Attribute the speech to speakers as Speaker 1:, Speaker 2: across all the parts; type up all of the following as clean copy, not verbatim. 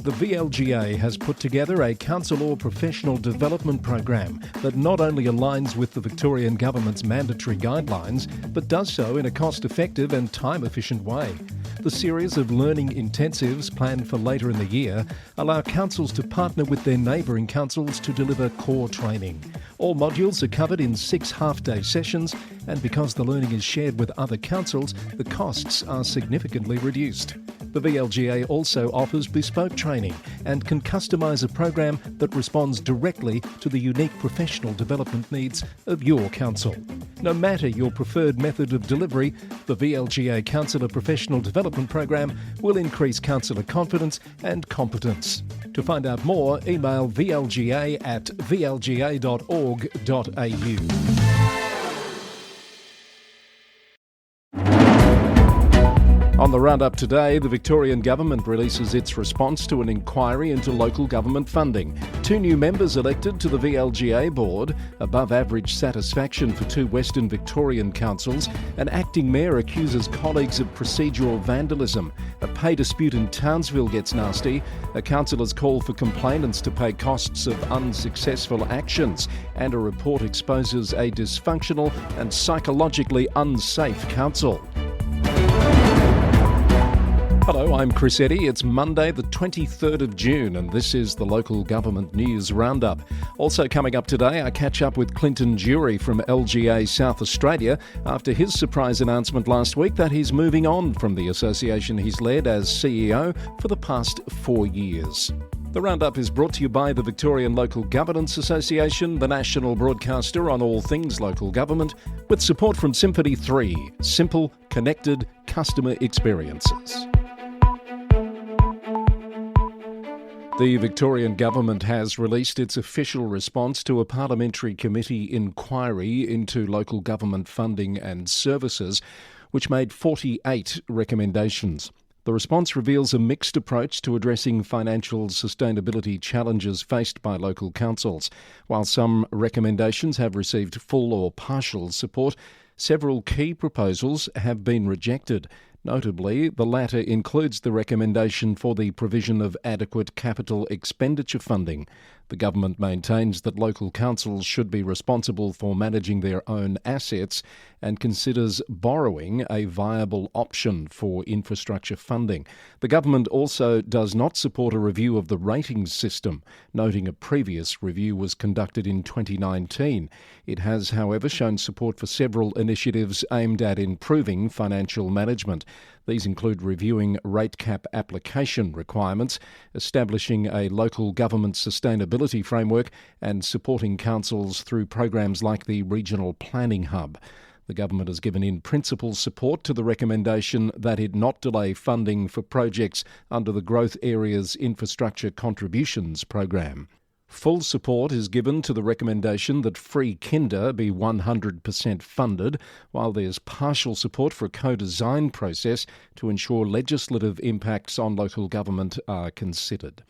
Speaker 1: The VLGA has put together a councillor professional development program that not only aligns with the Victorian Government's mandatory guidelines, but does so in a cost-effective and time-efficient way. The series of learning intensives planned for later in the year allow councils to partner with their neighbouring councils to deliver core training. All modules are covered in 6 half-day sessions, and because the learning is shared with other councils, the costs are significantly reduced. The VLGA also offers bespoke training and can customise a program that responds directly to the unique professional development needs of your council. No matter your preferred method of delivery, the VLGA Councillor Professional Development Program will increase councillor confidence and competence. To find out more, email vlga@vlga.org.au. On the Roundup today, the Victorian Government releases its response to an inquiry into local government funding. 2 new members elected to the VLGA board, above average satisfaction for 2 Western Victorian councils. An acting mayor accuses colleagues of procedural vandalism. A pay dispute in Townsville gets nasty. A councillor's call for complainants to pay costs of unsuccessful actions. And a report exposes a dysfunctional and psychologically unsafe council. Hello, I'm Chris Eddy. It's Monday the 23rd of June and this is the Local Government News Roundup. Also coming up today, I catch up with Clinton Jury from LGA South Australia after his surprise announcement last week that he's moving on from the association he's led as CEO for the past 4 years. The Roundup is brought to you by the Victorian Local Governance Association, the national broadcaster on all things local government, with support from Symphony 3, simple, connected customer experiences. The Victorian Government has released its official response to a parliamentary committee inquiry into local government funding and services, which made 48 recommendations. The response reveals a mixed approach to addressing financial sustainability challenges faced by local councils. While some recommendations have received full or partial support, several key proposals have been rejected. Notably, the latter includes the recommendation for the provision of adequate capital expenditure funding. The government maintains that local councils should be responsible for managing their own assets and considers borrowing a viable option for infrastructure funding. The government also does not support a review of the ratings system, noting a previous review was conducted in 2019. It has, however, shown support for several initiatives aimed at improving financial management. These include reviewing rate cap application requirements, establishing a local government sustainability framework, and supporting councils through programs like the Regional Planning Hub. The government has given in principle support to the recommendation that it not delay funding for projects under the Growth Areas Infrastructure Contributions program. Full support is given to the recommendation that free kinder be 100% funded, while there's partial support for a co-design process to ensure legislative impacts on local government are considered.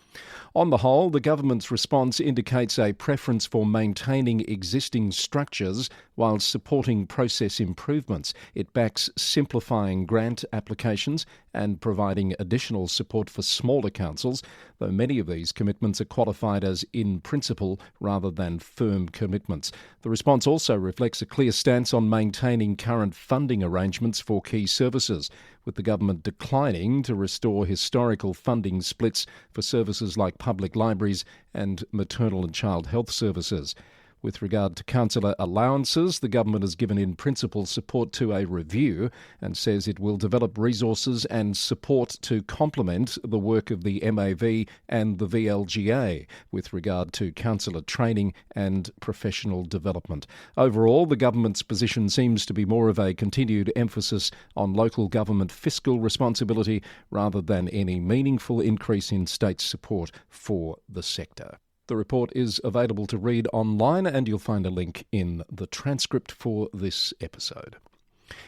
Speaker 1: On the whole, the government's response indicates a preference for maintaining existing structures while supporting process improvements. It backs simplifying grant applications and providing additional support for smaller councils, though many of these commitments are qualified as in principle rather than firm commitments. The response also reflects a clear stance on maintaining current funding arrangements for key services, with the government declining to restore historical funding splits for services like public libraries and maternal and child health services. With regard to councillor allowances, the government has given in principle support to a review and says it will develop resources and support to complement the work of the MAV and the VLGA with regard to councillor training and professional development. Overall, the government's position seems to be more of a continued emphasis on local government fiscal responsibility rather than any meaningful increase in state support for the sector. The report is available to read online and you'll find a link in the transcript for this episode.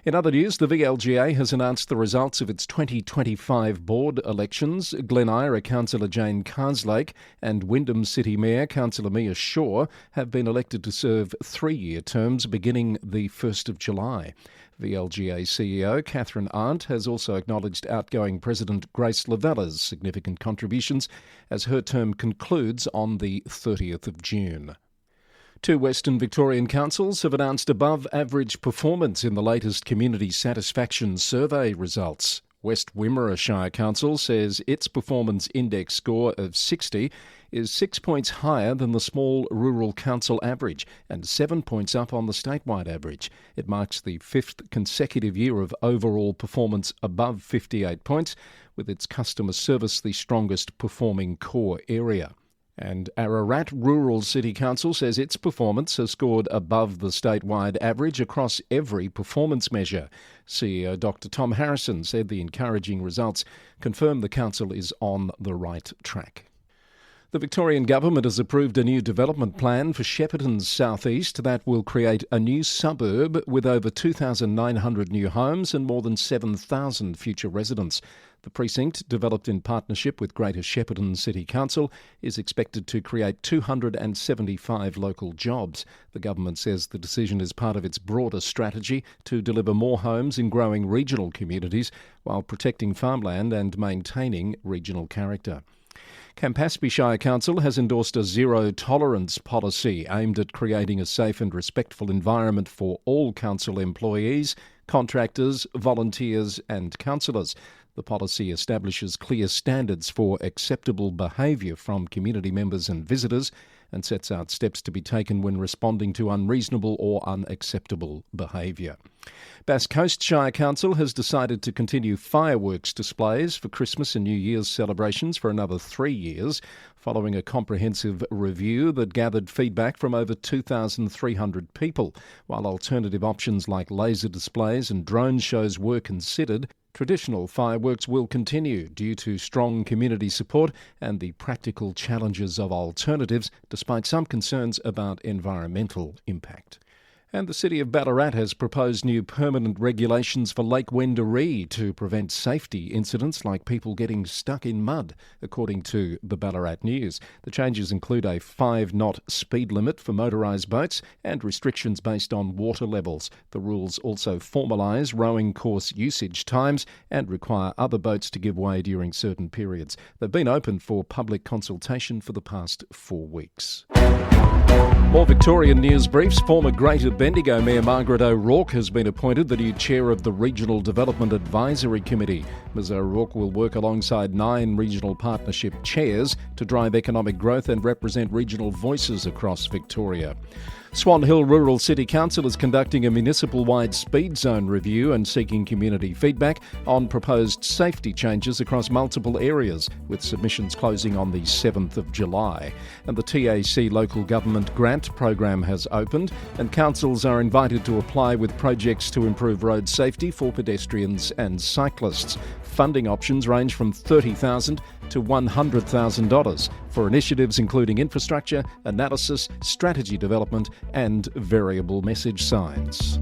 Speaker 1: In other news, the VLGA has announced the results of its 2025 board elections. Glen Eira councillor Jane Carslake and Wyndham City Mayor councillor Mia Shaw have been elected to serve 3-year terms beginning the 1st of July. VLGA CEO Catherine Arndt has also acknowledged outgoing President Grace Lavella's significant contributions as her term concludes on the 30th of June. 2 Western Victorian councils have announced above-average performance in the latest Community Satisfaction Survey results. West Wimmera Shire Council says its Performance Index score of 60 is 6 points higher than the small rural council average and 7 points up on the statewide average. It marks the 5th consecutive year of overall performance above 58 points, with its customer service the strongest performing core area. And Ararat Rural City Council says its performance has scored above the statewide average across every performance measure. CEO Dr Tom Harrison said the encouraging results confirm the council is on the right track. The Victorian Government has approved a new development plan for Shepparton's southeast that will create a new suburb with over 2,900 new homes and more than 7,000 future residents. The precinct, developed in partnership with Greater Shepparton City Council, is expected to create 275 local jobs. The government says the decision is part of its broader strategy to deliver more homes in growing regional communities while protecting farmland and maintaining regional character. Campaspe Shire Council has endorsed a zero-tolerance policy aimed at creating a safe and respectful environment for all council employees, contractors, volunteers and councillors. The policy establishes clear standards for acceptable behaviour from community members and visitors and sets out steps to be taken when responding to unreasonable or unacceptable behaviour. Bass Coast Shire Council has decided to continue fireworks displays for Christmas and New Year's celebrations for another 3 years, following a comprehensive review that gathered feedback from over 2,300 people. While alternative options like laser displays and drone shows were considered, traditional fireworks will continue due to strong community support and the practical challenges of alternatives, despite some concerns about environmental impact. And the City of Ballarat has proposed new permanent regulations for Lake Wendouree to prevent safety incidents like people getting stuck in mud, according to the Ballarat News. The changes include a 5-knot speed limit for motorised boats and restrictions based on water levels. The rules also formalise rowing course usage times and require other boats to give way during certain periods. They've been open for public consultation for the past 4 weeks. More Victorian news briefs. Former Greater Bendigo Mayor Margaret O'Rourke has been appointed the new chair of the Regional Development Advisory Committee. Ms O'Rourke will work alongside 9 regional partnership chairs to drive economic growth and represent regional voices across Victoria. Swan Hill Rural City Council is conducting a municipal-wide speed zone review and seeking community feedback on proposed safety changes across multiple areas, with submissions closing on the 7th of July. And the TAC Local Government Grant Program has opened, and councils are invited to apply with projects to improve road safety for pedestrians and cyclists. Funding options range from $30,000 to $100,000 for initiatives including infrastructure, analysis, strategy development and variable message signs.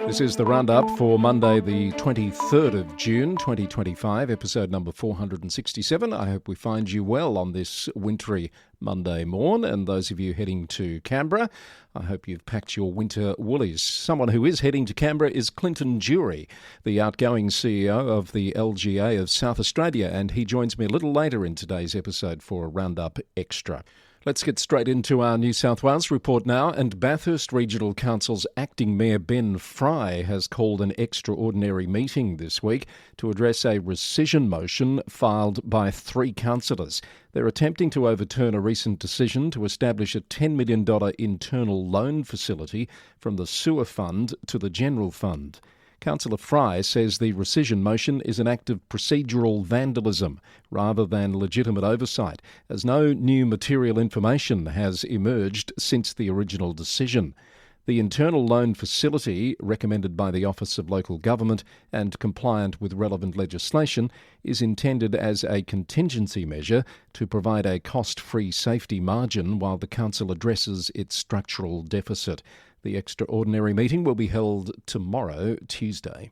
Speaker 1: This is the Roundup for Monday the 23rd of June 2025, episode number 467. I hope we find you well on this wintry Monday morn, and those of you heading to Canberra, I hope you've packed your winter woolies. Someone who is heading to Canberra is Clinton Jury, the outgoing CEO of the LGA of South Australia, and he joins me a little later in today's episode for a Roundup Extra. Let's get straight into our New South Wales report now, and Bathurst Regional Council's acting Mayor Ben Fry has called an extraordinary meeting this week to address a rescission motion filed by 3 councillors. They're attempting to overturn a recent decision to establish a $10 million internal loan facility from the sewer fund to the general fund. Councillor Fry says the rescission motion is an act of procedural vandalism rather than legitimate oversight, as no new material information has emerged since the original decision. The internal loan facility, recommended by the Office of Local Government and compliant with relevant legislation, is intended as a contingency measure to provide a cost-free safety margin while the council addresses its structural deficit. The extraordinary meeting will be held tomorrow, Tuesday.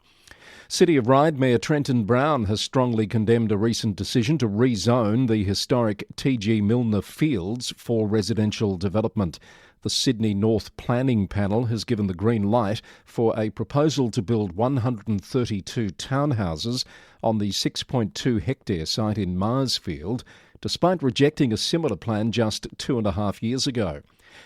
Speaker 1: City of Ryde Mayor Trenton Brown has strongly condemned a recent decision to rezone the historic T.G. Milner Fields for residential development. The Sydney North Planning Panel has given the green light for a proposal to build 132 townhouses on the 6.2 hectare site in Marsfield, despite rejecting a similar plan just 2.5 years ago.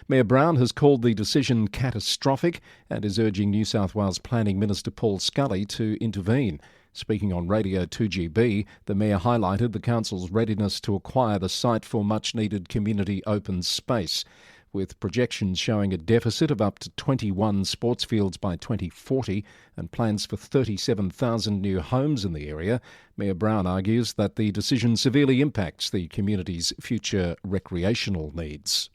Speaker 1: Mayor Brown has called the decision catastrophic and is urging New South Wales Planning Minister Paul Scully to intervene. Speaking on Radio 2GB, the Mayor highlighted the Council's readiness to acquire the site for much-needed community open space. With projections showing a deficit of up to 21 sports fields by 2040 and plans for 37,000 new homes in the area, Mayor Brown argues that the decision severely impacts the community's future recreational needs.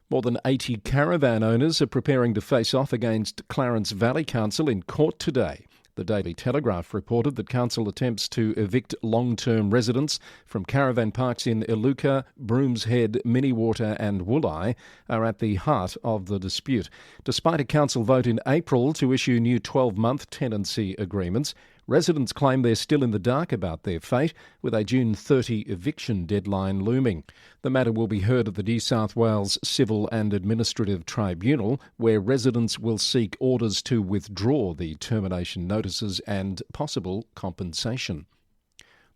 Speaker 1: More than 80 caravan owners are preparing to face off against Clarence Valley Council in court today. The Daily Telegraph reported that council attempts to evict long-term residents from caravan parks in Iluka, Brooms Head, Minnewater and Woolai are at the heart of the dispute. Despite a council vote in April to issue new 12-month tenancy agreements, residents claim they're still in the dark about their fate, with a June 30 eviction deadline looming. The matter will be heard at the New South Wales Civil and Administrative Tribunal, where residents will seek orders to withdraw the termination notices and possible compensation.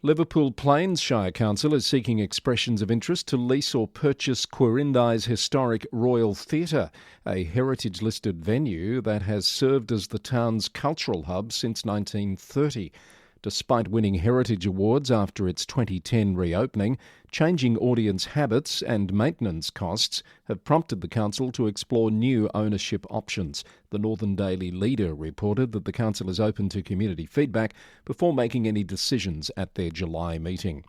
Speaker 1: Liverpool Plains Shire Council is seeking expressions of interest to lease or purchase Quirindai's historic Royal Theatre, a heritage-listed venue that has served as the town's cultural hub since 1930. Despite winning heritage awards after its 2010 reopening, changing audience habits and maintenance costs have prompted the council to explore new ownership options. The Northern Daily Leader reported that the council is open to community feedback before making any decisions at their July meeting.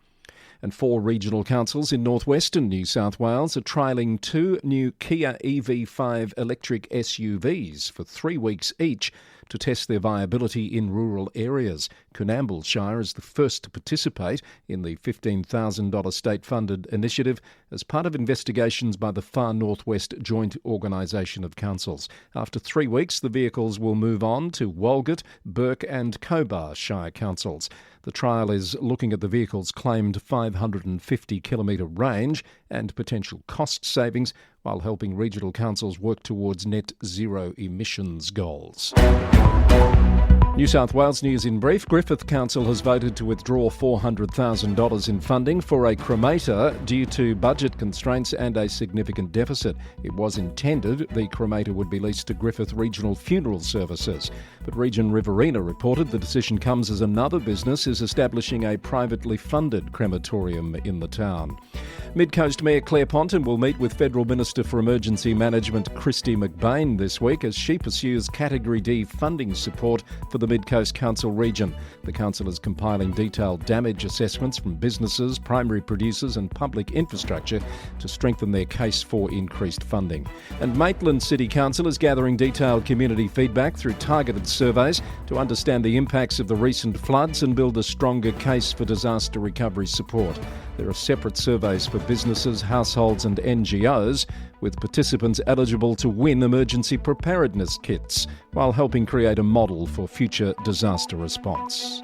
Speaker 1: And 4 regional councils in northwestern New South Wales are trialling 2 new Kia EV5 electric SUVs for 3 weeks each to test their viability in rural areas. Coonamble Shire is the first to participate in the $15,000 state-funded initiative as part of investigations by the Far Northwest Joint Organisation of Councils. After 3 weeks, the vehicles will move on to Walgett, Burke and Cobar Shire councils. The trial is looking at the vehicle's claimed 550-kilometre range and potential cost savings, while helping regional councils work towards net zero emissions goals. New South Wales News in brief. Griffith Council has voted to withdraw $400,000 in funding for a cremator due to budget constraints and a significant deficit. It was intended the cremator would be leased to Griffith Regional Funeral Services, but Region Riverina reported the decision comes as another business is establishing a privately funded crematorium in the town. Mid-Coast Mayor Claire Ponton will meet with Federal Minister for Emergency Management Christy McBain this week as she pursues Category D funding support for the Mid-Coast Council region. The council is compiling detailed damage assessments from businesses, primary producers and public infrastructure to strengthen their case for increased funding. And Maitland City Council is gathering detailed community feedback through targeted surveys to understand the impacts of the recent floods and build a stronger case for disaster recovery support. There are separate surveys for businesses, households and NGOs, with participants eligible to win emergency preparedness kits, while helping create a model for future disaster response.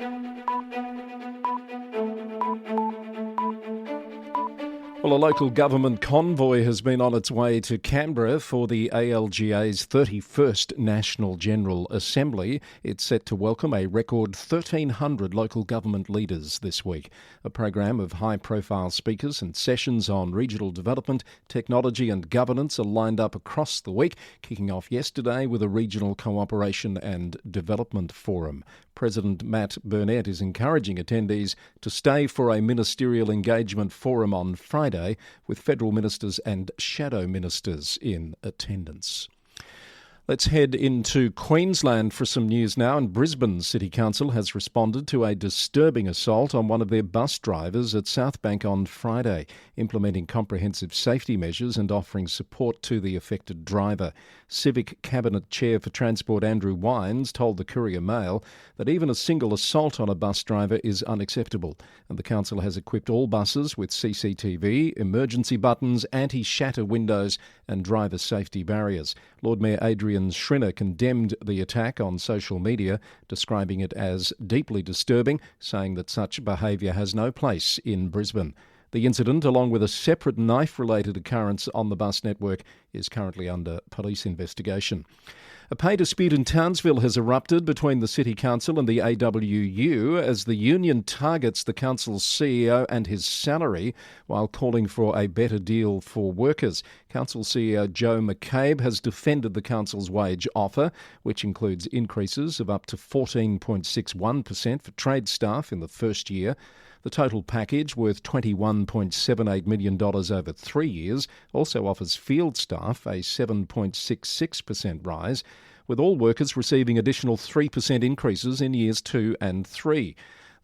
Speaker 1: Well, a local government convoy has been on its way to Canberra for the ALGA's 31st National General Assembly. It's set to welcome a record 1,300 local government leaders this week. A program of high-profile speakers and sessions on regional development, technology and governance are lined up across the week, kicking off yesterday with a regional cooperation and development forum. President Matt Burnett is encouraging attendees to stay for a ministerial engagement forum on Friday, with federal ministers and shadow ministers in attendance. Let's head into Queensland for some news now. And Brisbane City Council has responded to a disturbing assault on one of their bus drivers at Southbank on Friday, implementing comprehensive safety measures and offering support to the affected driver. Civic Cabinet Chair for Transport Andrew Wines told the Courier Mail that even a single assault on a bus driver is unacceptable, and the council has equipped all buses with CCTV, emergency buttons, anti-shatter windows and driver safety barriers. Lord Mayor Adrian Schrinner condemned the attack on social media, describing it as deeply disturbing, saying that such behaviour has no place in Brisbane. The incident, along with a separate knife-related occurrence on the bus network, is currently under police investigation. A pay dispute in Townsville has erupted between the City Council and the AWU as the union targets the council's CEO and his salary while calling for a better deal for workers. Council CEO Joe McCabe has defended the council's wage offer, which includes increases of up to 14.61% for trade staff in the first year. The total package, worth $21.78 million over 3 years, also offers field staff a 7.66% rise, with all workers receiving additional 3% increases in years 2 and 3.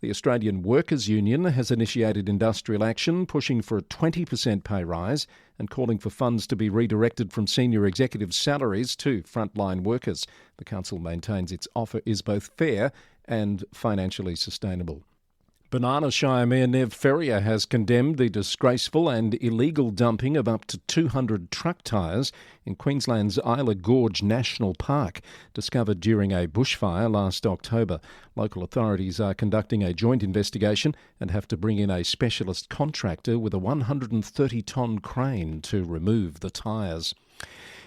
Speaker 1: The Australian Workers' Union has initiated industrial action, pushing for a 20% pay rise and calling for funds to be redirected from senior executive salaries to frontline workers. The council maintains its offer is both fair and financially sustainable. Banana Shire Mayor Nev Ferrier has condemned the disgraceful and illegal dumping of up to 200 truck tyres in Queensland's Isla Gorge National Park, discovered during a bushfire last October. Local authorities are conducting a joint investigation and have to bring in a specialist contractor with a 130-tonne crane to remove the tyres.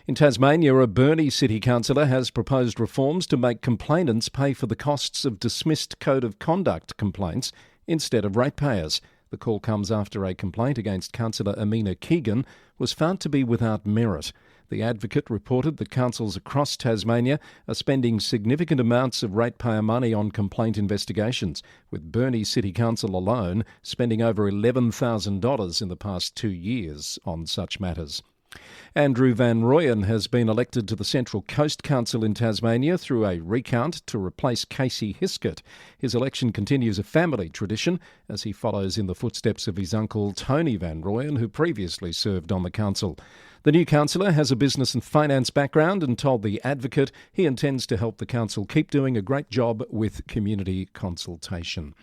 Speaker 1: In Tasmania, a Burnie City Councillor has proposed reforms to make complainants pay for the costs of dismissed Code of Conduct complaints instead of ratepayers. The call comes after a complaint against Councillor Amina Keegan was found to be without merit. The Advocate reported that councils across Tasmania are spending significant amounts of ratepayer money on complaint investigations, with Burnie City Council alone spending over $11,000 in the past 2 years on such matters. Andrew Van Rooyen has been elected to the Central Coast Council in Tasmania through a recount to replace Casey Hiskett. His election continues a family tradition as he follows in the footsteps of his uncle Tony Van Rooyen, who previously served on the council. The new councillor has a business and finance background and told The Advocate he intends to help the council keep doing a great job with community consultation.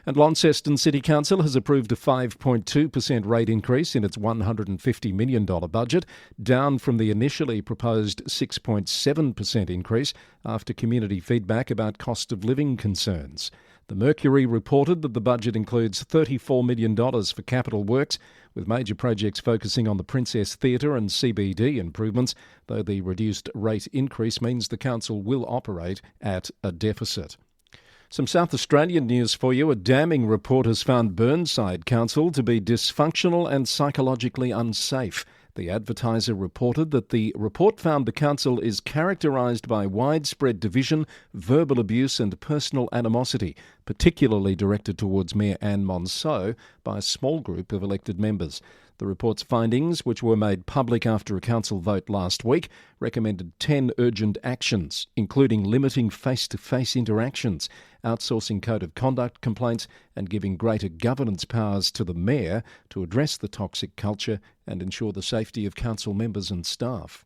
Speaker 1: And Launceston City Council has approved a 5.2% rate increase in its $150 million budget, down from the initially proposed 6.7% increase after community feedback about cost of living concerns. The Mercury reported that the budget includes $34 million for capital works, with major projects focusing on the Princess Theatre and CBD improvements, though the reduced rate increase means the council will operate at a deficit. Some South Australian news for you. A damning report has found Burnside Council to be dysfunctional and psychologically unsafe. The Advertiser reported that the report found the council is characterised by widespread division, verbal abuse and personal animosity, particularly directed towards Mayor Anne Monceau by a small group of elected members. The report's findings, which were made public after a council vote last week, recommended 10 urgent actions, including limiting face-to-face interactions, outsourcing code of conduct complaints and giving greater governance powers to the mayor to address the toxic culture and ensure the safety of council members and staff.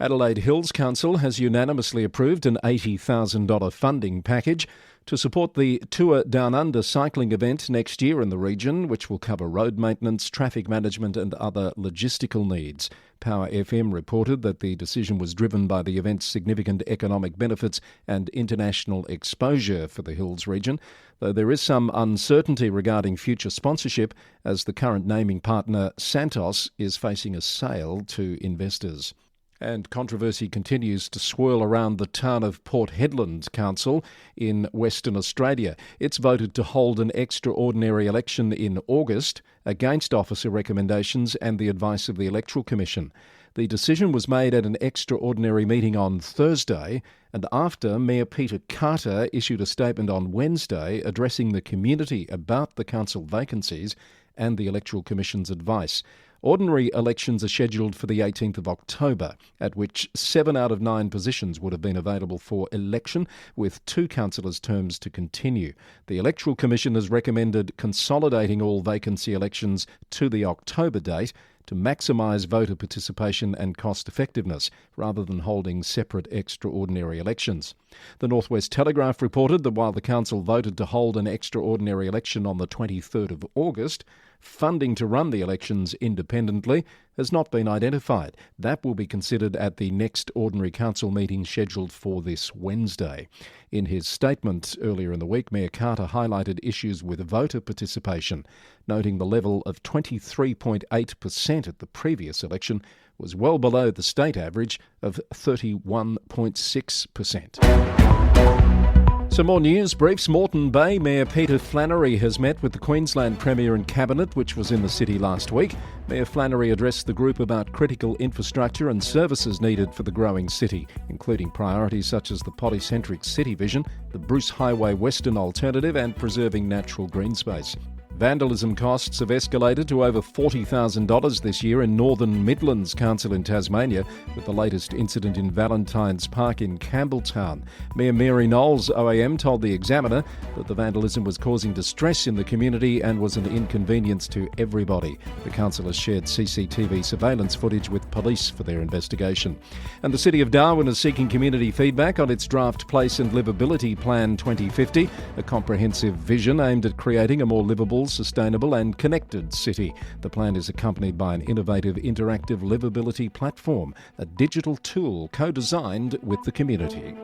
Speaker 1: Adelaide Hills Council has unanimously approved an $80,000 funding package to support the Tour Down Under cycling event next year in the region, which will cover road maintenance, traffic management and other logistical needs. Power FM reported that the decision was driven by the event's significant economic benefits and international exposure for the Hills region, though there is some uncertainty regarding future sponsorship as the current naming partner, Santos, is facing a sale to investors. And controversy continues to swirl around the town of Port Hedland Council in Western Australia. It's voted to hold an extraordinary election in August against officer recommendations and the advice of the Electoral Commission. The decision was made at an extraordinary meeting on Thursday and after Mayor Peter Carter issued a statement on Wednesday addressing the community about the council vacancies and the Electoral Commission's advice. Ordinary elections are scheduled for the 18th of October, at which 7 out of 9 positions would have been available for election, with 2 councillors' terms to continue. The Electoral Commission has recommended consolidating all vacancy elections to the October date to maximise voter participation and cost effectiveness, rather than holding separate extraordinary elections. The North West Telegraph reported that while the council voted to hold an extraordinary election on the 23rd of August, funding to run the elections independently has not been identified. That will be considered at the next ordinary council meeting scheduled for this Wednesday. In his statement earlier in the week, Mayor Carter highlighted issues with voter participation, noting the level of 23.8% at the previous election was well below the state average of 31.6%. Some more news briefs. Moreton Bay Mayor Peter Flannery has met with the Queensland Premier and Cabinet, which was in the city last week. Mayor Flannery addressed the group about critical infrastructure and services needed for the growing city, including priorities such as the polycentric city vision, the Bruce Highway Western Alternative and preserving natural green space. Vandalism costs have escalated to over $40,000 this year in Northern Midlands Council in Tasmania, with the latest incident in Valentine's Park in Campbelltown. Mayor Mary Knowles, OAM, told the Examiner that the vandalism was causing distress in the community and was an inconvenience to everybody. The council has shared CCTV surveillance footage with police for their investigation. And the City of Darwin is seeking community feedback on its Draft Place and Livability Plan 2050, a comprehensive vision aimed at creating a more livable, sustainable and connected city. The plan is accompanied by an innovative interactive livability platform, a digital tool co-designed with the community.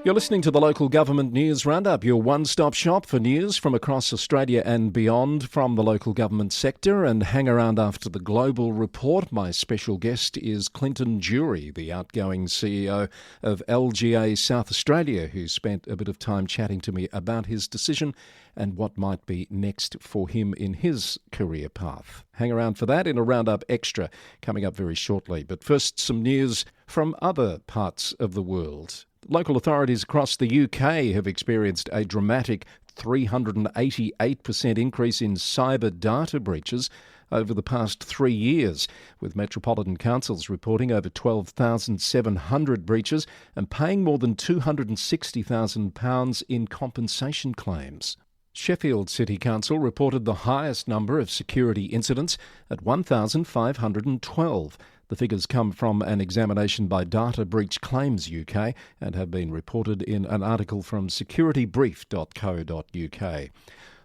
Speaker 1: You're listening to the Local Government News Roundup, your one-stop shop for news from across Australia and beyond from the local government sector. And hang around after the Global Report. My special guest is Clinton Jury, the outgoing CEO of LGA South Australia, who spent a bit of time chatting to me about his decision and what might be next for him in his career path. Hang around for that in a Roundup Extra coming up very shortly. But first, some news from other parts of the world. Local authorities across the UK have experienced a dramatic 388% increase in cyber data breaches over the past 3 years, with metropolitan councils reporting over 12,700 breaches and paying more than £260,000 in compensation claims. Sheffield City Council reported the highest number of security incidents at 1,512. The figures come from an examination by Data Breach Claims UK and have been reported in an article from securitybrief.co.uk.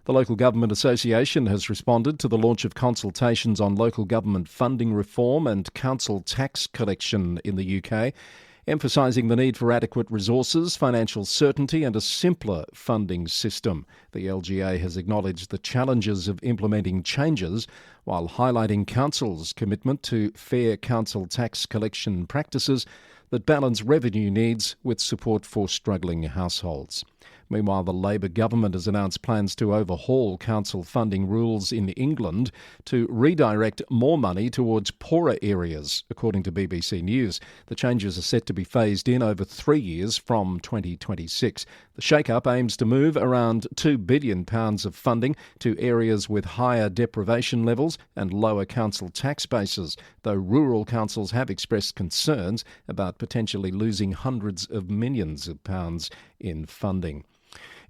Speaker 1: The Local Government Association has responded to the launch of consultations on local government funding reform and council tax collection in the UK, emphasising the need for adequate resources, financial certainty and a simpler funding system. The LGA has acknowledged the challenges of implementing changes while highlighting council's commitment to fair council tax collection practices that balance revenue needs with support for struggling households. Meanwhile, the Labor government has announced plans to overhaul council funding rules in England to redirect more money towards poorer areas, according to BBC News. The changes are set to be phased in over 3 years from 2026. The shake-up aims to move around £2 billion of funding to areas with higher deprivation levels and lower council tax bases, though rural councils have expressed concerns about potentially losing hundreds of millions of pounds in funding.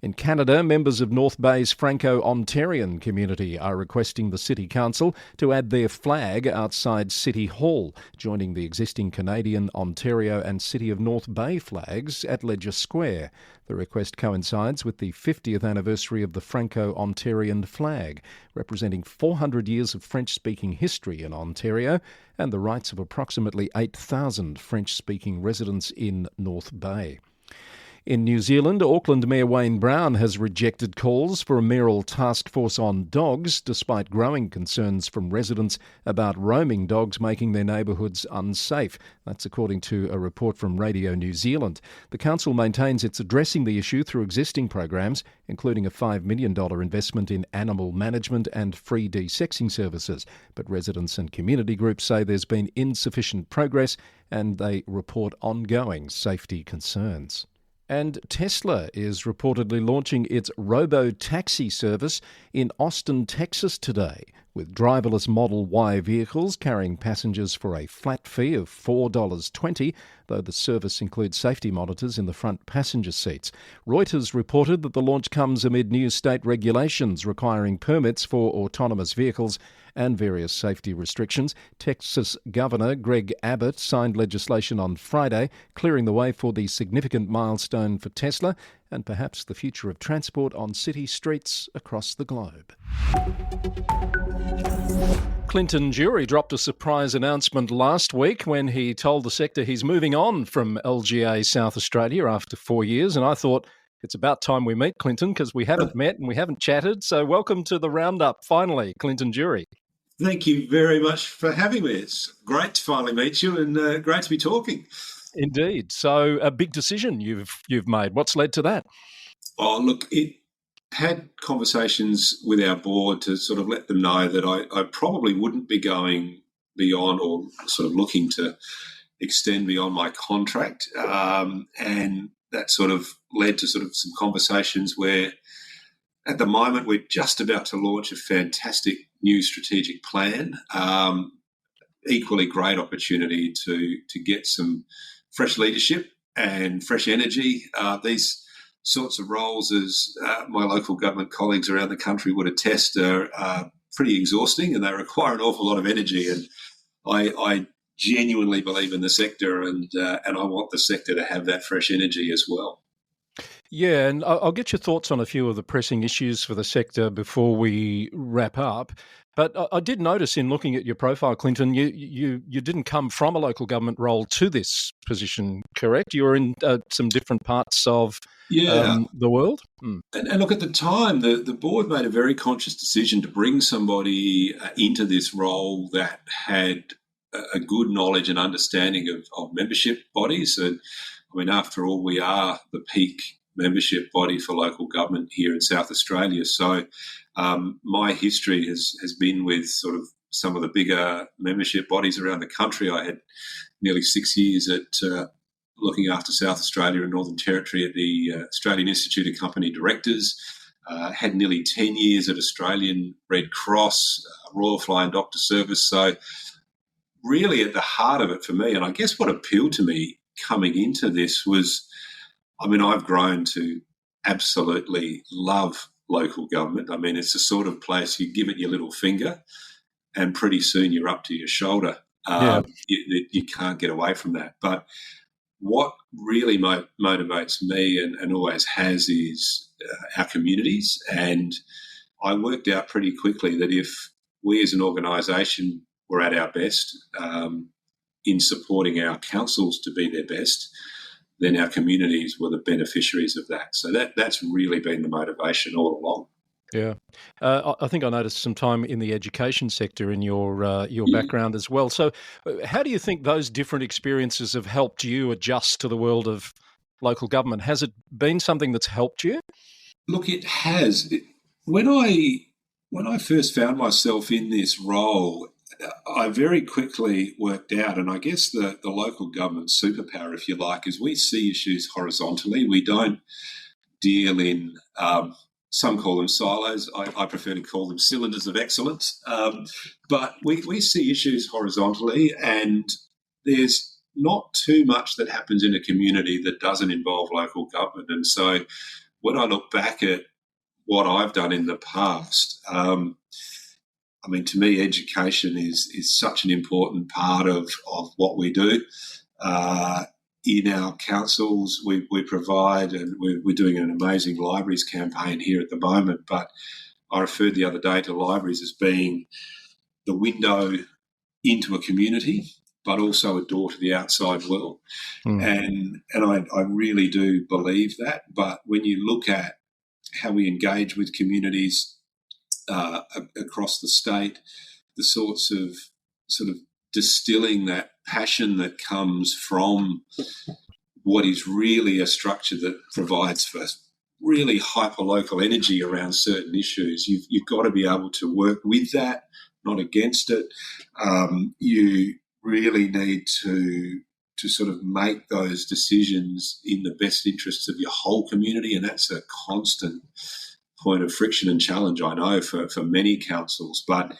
Speaker 1: In Canada, members of North Bay's Franco-Ontarian community are requesting the City Council to add their flag outside City Hall, joining the existing Canadian, Ontario and City of North Bay flags at Leger Square. The request coincides with the 50th anniversary of the Franco-Ontarian flag, representing 400 years of French-speaking history in Ontario and the rights of approximately 8,000 French-speaking residents in North Bay. In New Zealand, Auckland Mayor Wayne Brown has rejected calls for a mayoral task force on dogs, despite growing concerns from residents about roaming dogs making their neighbourhoods unsafe. That's according to a report from Radio New Zealand. The council maintains it's addressing the issue through existing programs, including a $5 million investment in animal management and free de-sexing services. But residents and community groups say there's been insufficient progress and they report ongoing safety concerns. And Tesla is reportedly launching its robo-taxi service in Austin, Texas today, with driverless Model Y vehicles carrying passengers for a flat fee of $4.20, though the service includes safety monitors in the front passenger seats. Reuters reported that the launch comes amid new state regulations requiring permits for autonomous vehicles and various safety restrictions. Texas Governor Greg Abbott signed legislation on Friday, clearing the way for the significant milestone for Tesla and perhaps the future of transport on city streets across the globe. Clinton Jury dropped a surprise announcement last week when he told the sector he's moving on from LGA South Australia after 4 years, and I thought, it's about time we meet, Clinton, because we haven't met and we haven't chatted. So welcome to the Roundup, finally, Clinton Jury.
Speaker 2: Thank you very much for having me. It's great to finally meet you and great to be talking.
Speaker 1: Indeed. So a big decision you've made. What's led to that?
Speaker 2: Oh, look, it had conversations with our board to sort of let them know that I probably wouldn't be going beyond or sort of looking to extend beyond my contract. And that sort of led to sort of some conversations where at the moment we're just about to launch a fantastic new strategic plan. Equally great opportunity to get some fresh leadership and fresh energy. These sorts of roles, as my local government colleagues around the country would attest, are pretty exhausting and they require an awful lot of energy. And I genuinely believe in the sector and I want the sector to have that fresh energy as well.
Speaker 1: Yeah, and I'll get your thoughts on a few of the pressing issues for the sector before we wrap up. But I did notice in looking at your profile, Clinton, you didn't come from a local government role to this position, correct? You were in some different parts of the world.
Speaker 2: And look, at the time, the board made a very conscious decision to bring somebody into this role that had a good knowledge and understanding of membership bodies. And I mean, after all, we are the peak membership body for local government here in South Australia. So my history has been with sort of some of the bigger membership bodies around the country. I had nearly 6 years at looking after South Australia and Northern Territory at the Australian Institute of Company Directors. Had nearly 10 years at Australian Red Cross, Royal Flying Doctor Service. So really at the heart of it for me, and I guess what appealed to me coming into this was, I mean, I've grown to absolutely love local government. I mean, it's the sort of place you give it your little finger and pretty soon you're up to your shoulder. You can't get away from that. But what really motivates me and always has is our communities. And I worked out pretty quickly that if we as an organisation were at our best in supporting our councils to be their best, then our communities were the beneficiaries of that. So that's really been the motivation all along.
Speaker 1: Yeah. I think I noticed some time in the education sector in your background as well. So how do you think those different experiences have helped you adjust to the world of local government? Has it been something that's helped you?
Speaker 2: Look, it has. When I first found myself in this role, I very quickly worked out, and I guess the local government superpower, if you like, is we see issues horizontally. We don't deal in, some call them silos. I prefer to call them cylinders of excellence. But we see issues horizontally, and there's not too much that happens in a community that doesn't involve local government. And so when I look back at what I've done in the past, I mean, to me, education is such an important part of what we do. In our councils, we provide, and we're doing an amazing libraries campaign here at the moment, but I referred the other day to libraries as being the window into a community, but also a door to the outside world. And I really do believe that. But when you look at how we engage with communities across the state, the sorts of sort of distilling that passion that comes from what is really a structure that provides for really hyper-local energy around certain issues. You've got to be able to work with that, not against it. You really need to sort of make those decisions in the best interests of your whole community, and that's a constant point of friction and challenge, I know, for many councils. But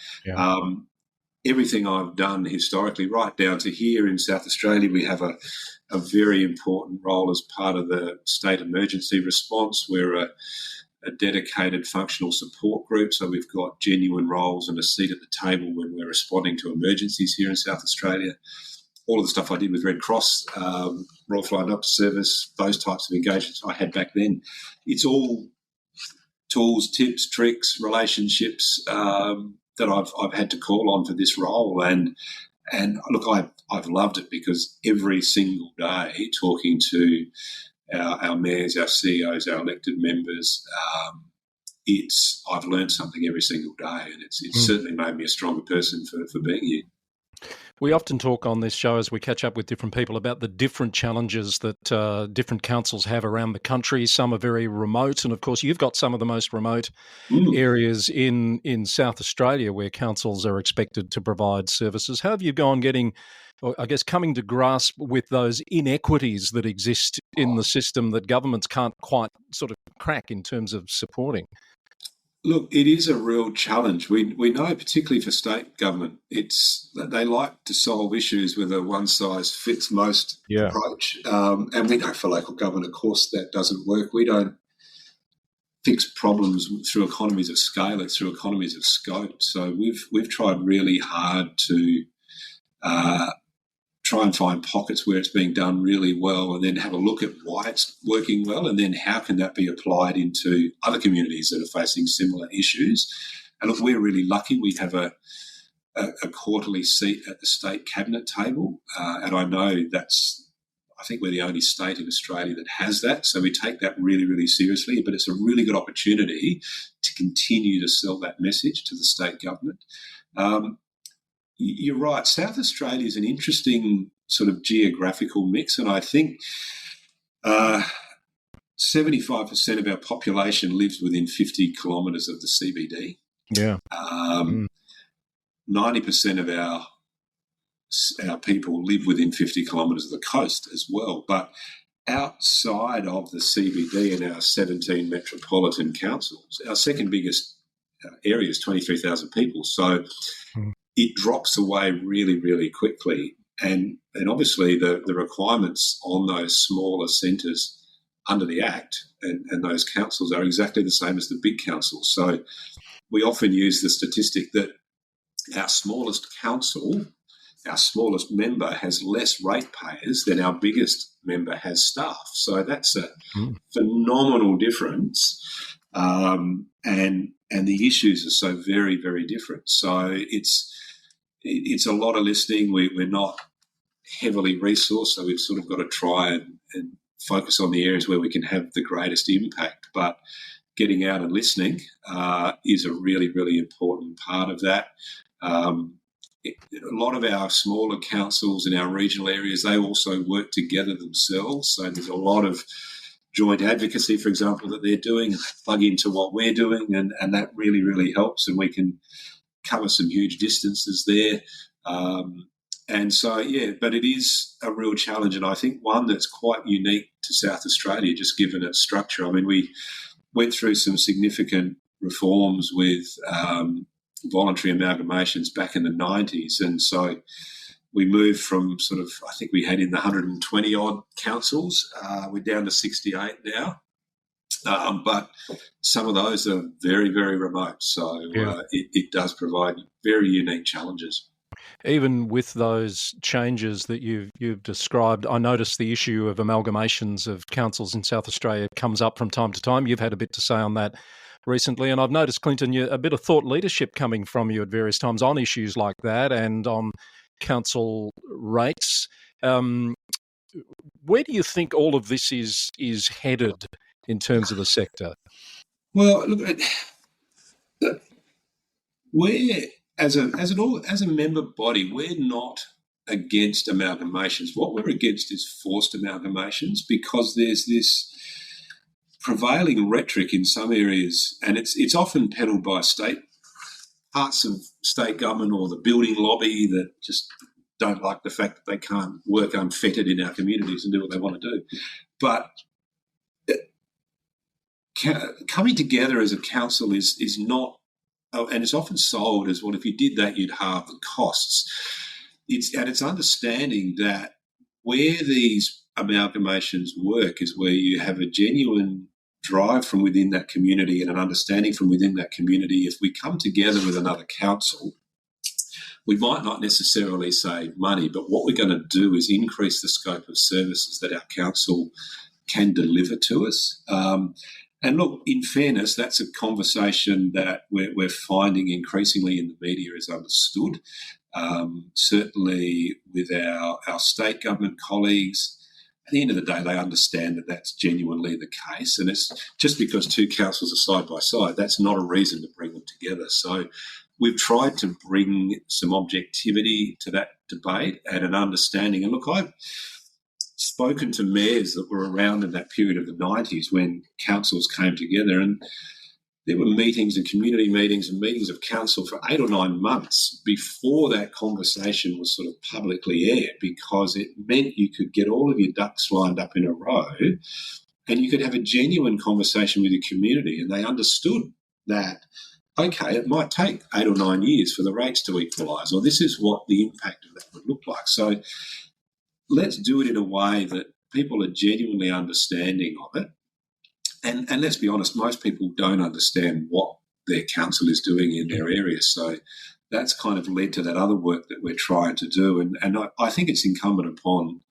Speaker 2: everything I've done historically, right down to here in South Australia, we have a very important role as part of the state emergency response. We're a dedicated functional support group, so we've got genuine roles and a seat at the table when we're responding to emergencies here in South Australia. All of the stuff I did with Red Cross, Royal Flying Doctor Service, those types of engagements I had back then, it's all tools, tips, tricks, relationships that I've had to call on for this role. And look, I've loved it, because every single day talking to our mayors, our CEOs, our elected members, I've learned something every single day, and it's certainly made me a stronger person for being here.
Speaker 1: We often talk on this show as we catch up with different people about the different challenges that different councils have around the country. Some are very remote, and of course you've got some of the most remote areas in South Australia where councils are expected to provide services. How have you gone coming to grasp with those inequities that exist in the system that governments can't quite sort of crack in terms of supporting?
Speaker 2: Look, it is a real challenge. We know, particularly for state government, they like to solve issues with a one-size-fits-most approach. And we know for local government, of course, that doesn't work. We don't fix problems through economies of scale; it's through economies of scope. So we've tried really hard to try and find pockets where it's being done really well, and then have a look at why it's working well, and then how can that be applied into other communities that are facing similar issues. And look, we're really lucky. We have a quarterly seat at the state cabinet table, and I know I think we're the only state in Australia that has that, so we take that really, really seriously, but it's a really good opportunity to continue to sell that message to the state government. You're right. South Australia is an interesting sort of geographical mix, and I think 75% of our population lives within 50 kilometres of the CBD.
Speaker 1: Yeah.
Speaker 2: 90% of our people live within 50 kilometres of the coast as well. But outside of the CBD and our 17 metropolitan councils, our second biggest area is 23,000 people. So it drops away really, really quickly. And obviously the requirements on those smaller centres under the Act and those councils are exactly the same as the big councils. So we often use the statistic that our smallest council, our smallest member, has less ratepayers than our biggest member has staff. So that's a phenomenal difference. And the issues are so very, very different. So it's a lot of listening. We're not heavily resourced, so we've sort of got to try and focus on the areas where we can have the greatest impact. But getting out and listening is a really, really important part of that. A lot of our smaller councils in our regional areas, they also work together themselves. So there's a lot of joint advocacy, for example, that they're doing, and they plug into what we're doing, and that really, really helps, and we can cover some huge distances there. But it is a real challenge, and I think one that's quite unique to South Australia, just given its structure. I mean, we went through some significant reforms with voluntary amalgamations back in the 90s, and so we moved from sort of, I think we had in the 120-odd councils. We're down to 68 now. But some of those are very, very remote. So it does provide very unique challenges.
Speaker 1: Even with those changes that you've described, I noticed the issue of amalgamations of councils in South Australia comes up from time to time. You've had a bit to say on that recently, and I've noticed, Clinton, a bit of thought leadership coming from you at various times on issues like that and on council rates. Where do you think all of this is headed in terms of the sector?
Speaker 2: Well, look, we're as a member body, we're not against amalgamations. What we're against is forced amalgamations, because there's this prevailing rhetoric in some areas, and it's often peddled by parts of state government or the building lobby that just don't like the fact that they can't work unfettered in our communities and do what they want to do. But coming together as a council is not, and it's often sold as, well, if you did that, you'd halve the costs. It's understanding that where these amalgamations work is where you have a genuine drive from within that community and an understanding from within that community. If we come together with another council, we might not necessarily save money, but what we're going to do is increase the scope of services that our council can deliver to us. And look, in fairness, that's a conversation that we're finding increasingly in the media is understood. Certainly with our state government colleagues, at the end of the day, they understand that that's genuinely the case. And it's just because two councils are side by side, that's not a reason to bring them together. So we've tried to bring some objectivity to that debate and an understanding. And look, I've spoken to mayors that were around in that period of the 90s when councils came together, and there were meetings and community meetings and meetings of council for 8 or 9 months before that conversation was sort of publicly aired, because it meant you could get all of your ducks lined up in a row and you could have a genuine conversation with your community, and they understood that, okay, it might take 8 or 9 years for the rates to equalise, or this is what the impact of that would look like. So let's do it in a way that people are genuinely understanding of it. And let's be honest, most people don't understand what their council is doing in their area. So that's kind of led to that other work that we're trying to do. And I think it's incumbent upon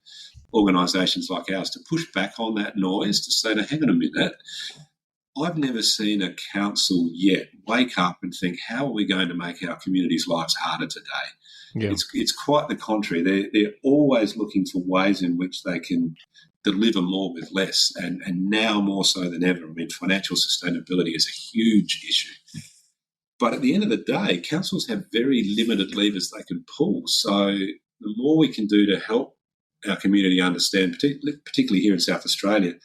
Speaker 2: organisations like ours to push back on that noise, to say, now, hang on a minute, I've never seen a council yet wake up and think, how are we going to make our communities' lives harder today? Yeah. It's quite the contrary. They're always looking for ways in which they can deliver more with less, and now more so than ever. I mean, financial sustainability is a huge issue. But at the end of the day, councils have very limited levers they can pull. So the more we can do to help our community understand, particularly here in South Australia,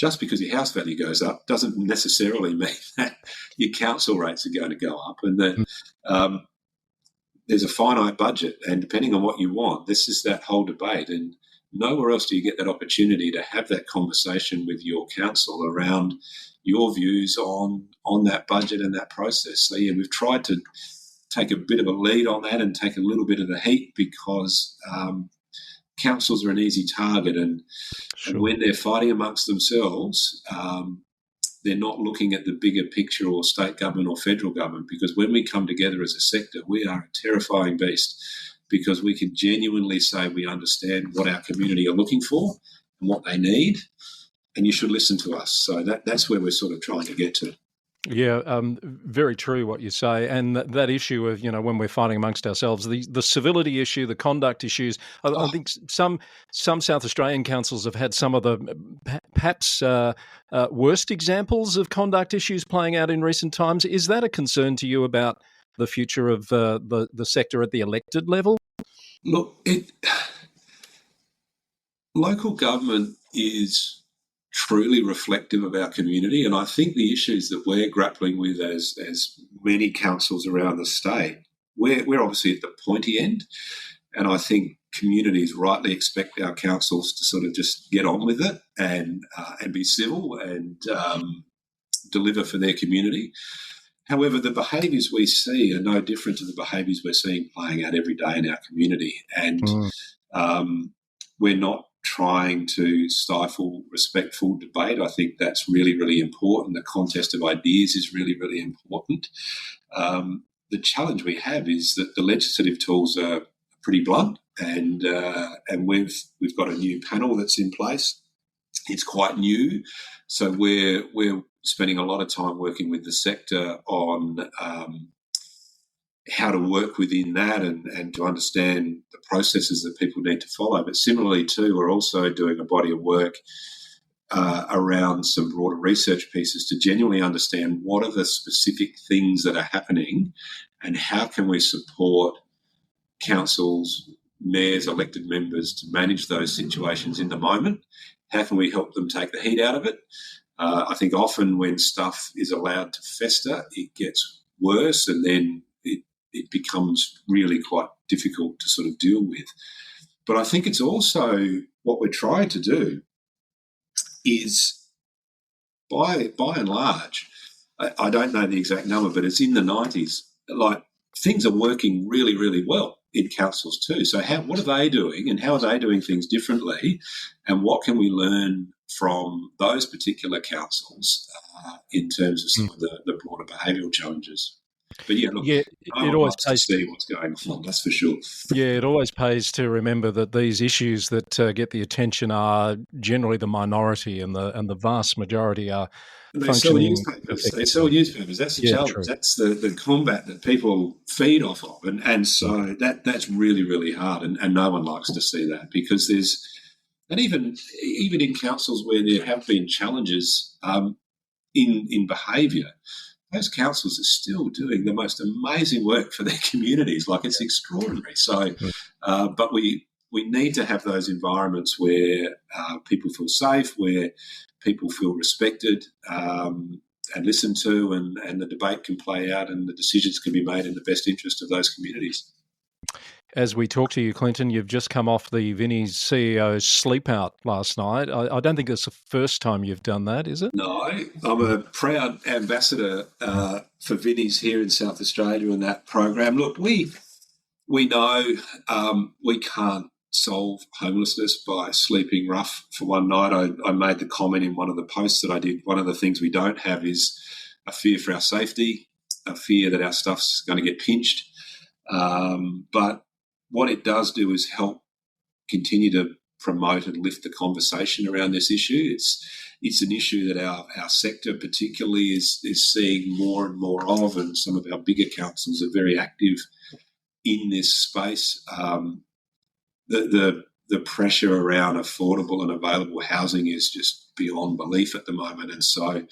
Speaker 2: just because your house value goes up doesn't necessarily mean that your council rates are going to go up, and that there's a finite budget, and depending on what you want, this is that whole debate. And nowhere else do you get that opportunity to have that conversation with your council around your views on that budget and that process. So, yeah, we've tried to take a bit of a lead on that and take a little bit of the heat, because councils are an easy target, and when they're fighting amongst themselves, they're not looking at the bigger picture, or state government or federal government, because when we come together as a sector, we are a terrifying beast, because we can genuinely say we understand what our community are looking for and what they need, and you should listen to us. So that's where we're sort of trying to get to.
Speaker 1: Yeah, very true what you say. And that issue of, when we're fighting amongst ourselves, the civility issue, the conduct issues, I think some South Australian councils have had some of the perhaps worst examples of conduct issues playing out in recent times. Is that a concern to you about the future of the sector at the elected level?
Speaker 2: Look, local government is truly reflective of our community, and I think the issues that we're grappling with as many councils around the state, we're obviously at the pointy end, and I think communities rightly expect our councils to sort of just get on with it and be civil and deliver for their community. However, the behaviours we see are no different to the behaviours we're seeing playing out every day in our community, and we're not trying to stifle respectful debate. I think that's really, really important. The contest of ideas is really, really important. The challenge we have is that the legislative tools are pretty blunt, and we've got a new panel that's in place. It's quite new, so we're spending a lot of time working with the sector on how to work within that and to understand the processes that people need to follow. But similarly too, we're also doing a body of work around some broader research pieces to genuinely understand what are the specific things that are happening and how can we support councils, mayors, elected members to manage those situations in the moment. How can we help them take the heat out of it? I think often when stuff is allowed to fester, it gets worse, and then it becomes really quite difficult to sort of deal with. But I think it's also what we're trying to do is, by and large, I don't know the exact number, but it's in the 90s. Like, things are working really, really well in councils too. So what are they doing, and how are they doing things differently, and what can we learn from those particular councils in terms of some of the broader behavioural challenges? But yeah, look,
Speaker 1: it always
Speaker 2: to see what's going on, that's for sure.
Speaker 1: Yeah, it always pays to remember that these issues that get the attention are generally the minority, and the vast majority are functioning.
Speaker 2: They sell newspapers. That's the challenge.
Speaker 1: True.
Speaker 2: That's the combat that people feed off of, and so that's really, really hard, and no one likes to see that, because even in councils where there have been challenges in behaviour, those councils are still doing the most amazing work for their communities. Like, it's extraordinary. So, but we need to have those environments where people feel safe, where people feel respected and listened to, and the debate can play out and the decisions can be made in the best interest of those communities.
Speaker 1: As we talk to you, Clinton, you've just come off the Vinnie's CEO's sleep out last night. I don't think it's the first time you've done that, is it?
Speaker 2: No, I'm a proud ambassador for Vinnie's here in South Australia in that program. Look, we know we can't solve homelessness by sleeping rough for one night. I made the comment in one of the posts that I did. One of the things we don't have is a fear for our safety, a fear that our stuff's going to get pinched. But what it does do is help continue to promote and lift the conversation around this issue. It's an issue that our sector particularly is seeing more and more of, and some of our bigger councils are very active in this space. The pressure around affordable and available housing is just beyond belief at the moment, and so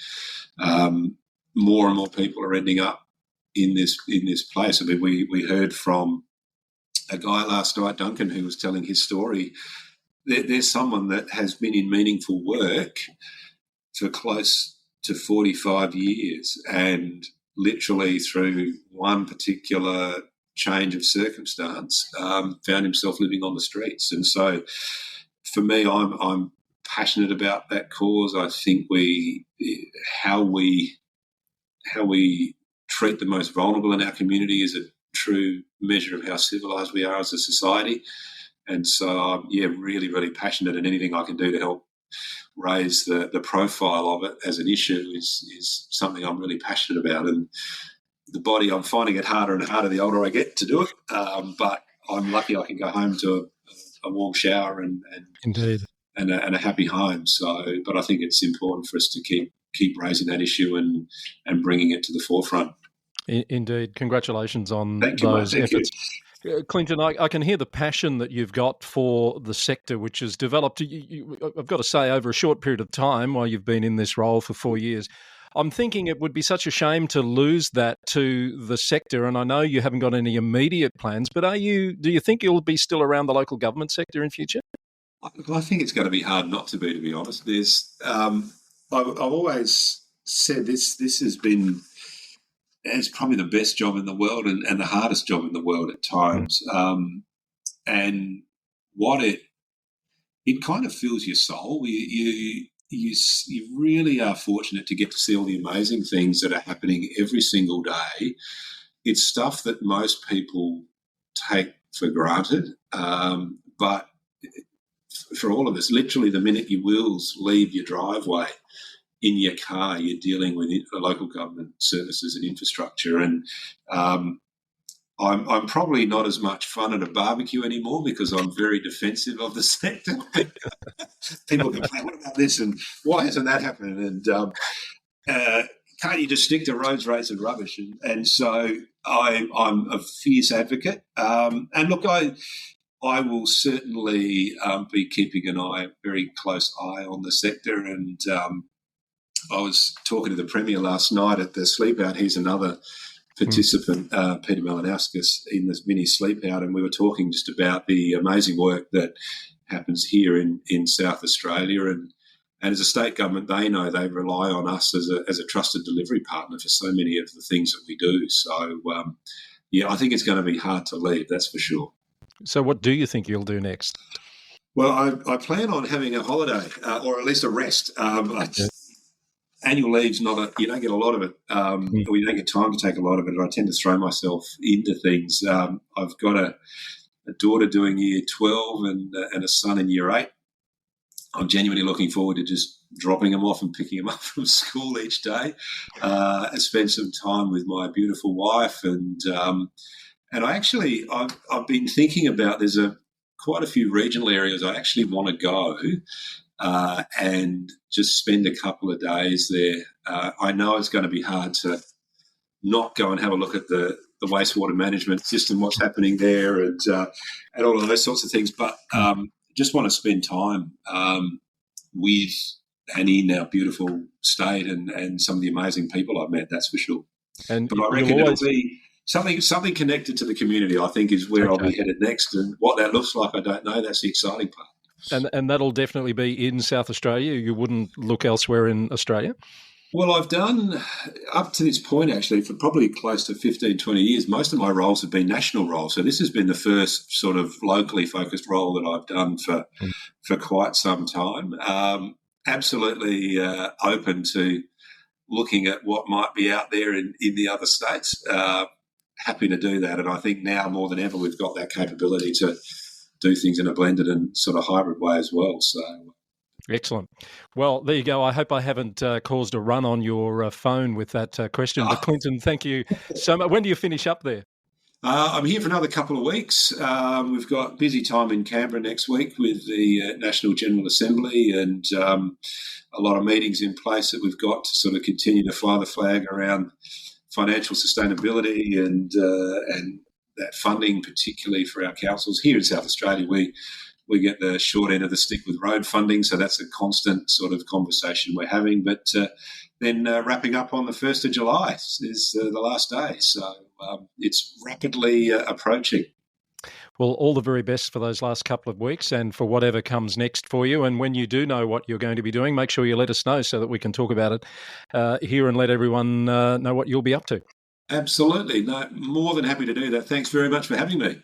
Speaker 2: more and more people are ending up in this place. I mean, we heard from a guy last night, Duncan, who was telling his story. There's someone that has been in meaningful work for close to 45 years, and literally through one particular change of circumstance found himself living on the streets. And so for me, I'm passionate about that cause. I think how we treat the most vulnerable in our community is a true measure of how civilised we are as a society. And so I'm really, really passionate, and anything I can do to help raise the profile of it as an issue is something I'm really passionate about. And the body, I'm finding it harder and harder the older I get to do it. But I'm lucky I can go home to a warm shower and
Speaker 1: Indeed.
Speaker 2: and a happy home. So, but I think it's important for us to keep raising that issue and bringing it to the forefront.
Speaker 1: Indeed. Congratulations on
Speaker 2: those efforts.
Speaker 1: Clinton, I can hear the passion that you've got for the sector, which has developed, I've got to say, over a short period of time while you've been in this role for 4 years. I'm thinking it would be such a shame to lose that to the sector, and I know you haven't got any immediate plans, but do you think you'll be still around the local government sector in future?
Speaker 2: I think it's going to be hard not to be honest. I've always said this has been, it's probably the best job in the world and the hardest job in the world at times. And what it kind of fills your soul. You really are fortunate to get to see all the amazing things that are happening every single day. It's stuff that most people take for granted. But for all of us, literally the minute your wheels leave your driveway, in your car, you're dealing with local government services and infrastructure. And I'm probably not as much fun at a barbecue anymore because I'm very defensive of the sector. People complain, what about this? And why hasn't that happened? And can't you just stick to roads, rates and rubbish? And so I'm a fierce advocate. And look, I will certainly be keeping a very close eye on the sector. And I was talking to the Premier last night at the sleep out. He's another participant, Peter Malinauskas, in this mini sleep out, and we were talking just about the amazing work that happens here in South Australia. And as a state government, they know they rely on us as a trusted delivery partner for so many of the things that we do. So yeah, I think it's going to be hard to leave, that's for sure.
Speaker 1: So what do you think you'll do next?
Speaker 2: Well, I plan on having a holiday, or at least a rest. Annual leave's you don't get a lot of it, or you don't get time to take a lot of it, and I tend to throw myself into things. I've got a daughter doing year 12 and a son in year 8. I'm genuinely looking forward to just dropping them off and picking them up from school each day, and spend some time with my beautiful wife. And I've been thinking about, there's quite a few regional areas I actually want to go and just spend a couple of days there. I know it's going to be hard to not go and have a look at the wastewater management system, what's happening there, and all of those sorts of things. But just want to spend time with and in our beautiful state and some of the amazing people I've met, that's for sure. But I reckon it'll be something connected to the community, I think, is where I'll be headed next. And what that looks like, I don't know. That's the exciting part.
Speaker 1: And that'll definitely be in South Australia. You wouldn't look elsewhere in Australia?
Speaker 2: Well, I've done, up to this point, actually, for probably close to 15, 20 years, most of my roles have been national roles. So this has been the first sort of locally focused role that I've done for quite some time. Absolutely open to looking at what might be out there in the other states. Happy to do that. And I think now more than ever, we've got that capability to do things in a blended and sort of hybrid way as well. So
Speaker 1: excellent. Well, there you go. I hope I haven't caused a run on your phone with that question. But Clinton, thank you so much. When do you finish up there?
Speaker 2: I'm here for another couple of weeks. We've got busy time in Canberra next week with the National General Assembly, and a lot of meetings in place that we've got to sort of continue to fly the flag around financial sustainability and that funding, particularly for our councils. Here in South Australia, we get the short end of the stick with road funding, so that's a constant sort of conversation we're having. But then wrapping up on the 1st of July is the last day. So it's rapidly approaching.
Speaker 1: Well, all the very best for those last couple of weeks and for whatever comes next for you. And when you do know what you're going to be doing, make sure you let us know so that we can talk about it here and let everyone know what you'll be up to.
Speaker 2: Absolutely. No, more than happy to do that. Thanks very much for having me.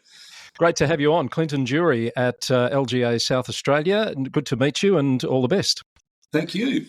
Speaker 1: Great to have you on. Clinton Jury at LGA South Australia. Good to meet you and all the best.
Speaker 2: Thank you.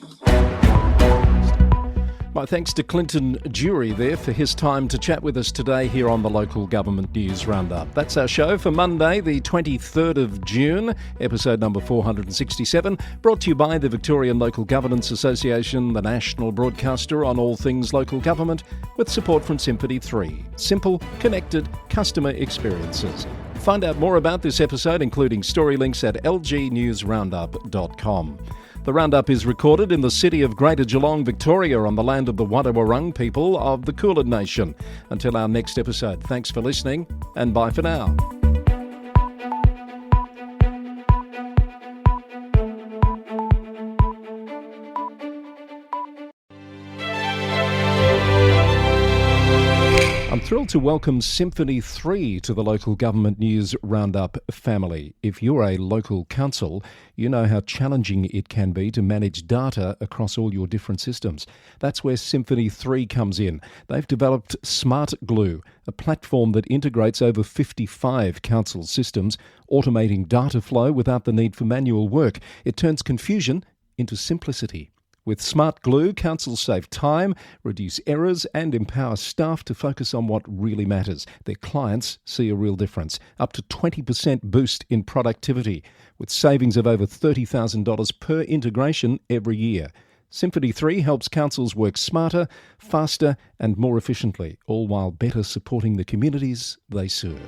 Speaker 1: My thanks to Clinton Jury there for his time to chat with us today here on the Local Government News Roundup. That's our show for Monday, the 23rd of June, episode number 467, brought to you by the Victorian Local Governance Association, the national broadcaster on all things local government, with support from Symphony 3. Simple, connected, customer experiences. Find out more about this episode, including story links at lgnewsroundup.com. The Roundup is recorded in the city of Greater Geelong, Victoria, on the land of the Wadawurrung people of the Kulin Nation. Until our next episode, thanks for listening and bye for now. I'm thrilled to welcome Symphony 3 to the Local Government News Roundup family. If you're a local council, you know how challenging it can be to manage data across all your different systems. That's where Symphony 3 comes in. They've developed Smart Glue, a platform that integrates over 55 council systems, automating data flow without the need for manual work. It turns confusion into simplicity. With Smart Glue, councils save time, reduce errors and empower staff to focus on what really matters. Their clients see a real difference, up to 20% boost in productivity, with savings of over $30,000 per integration every year. Symphony 3 helps councils work smarter, faster and more efficiently, all while better supporting the communities they serve.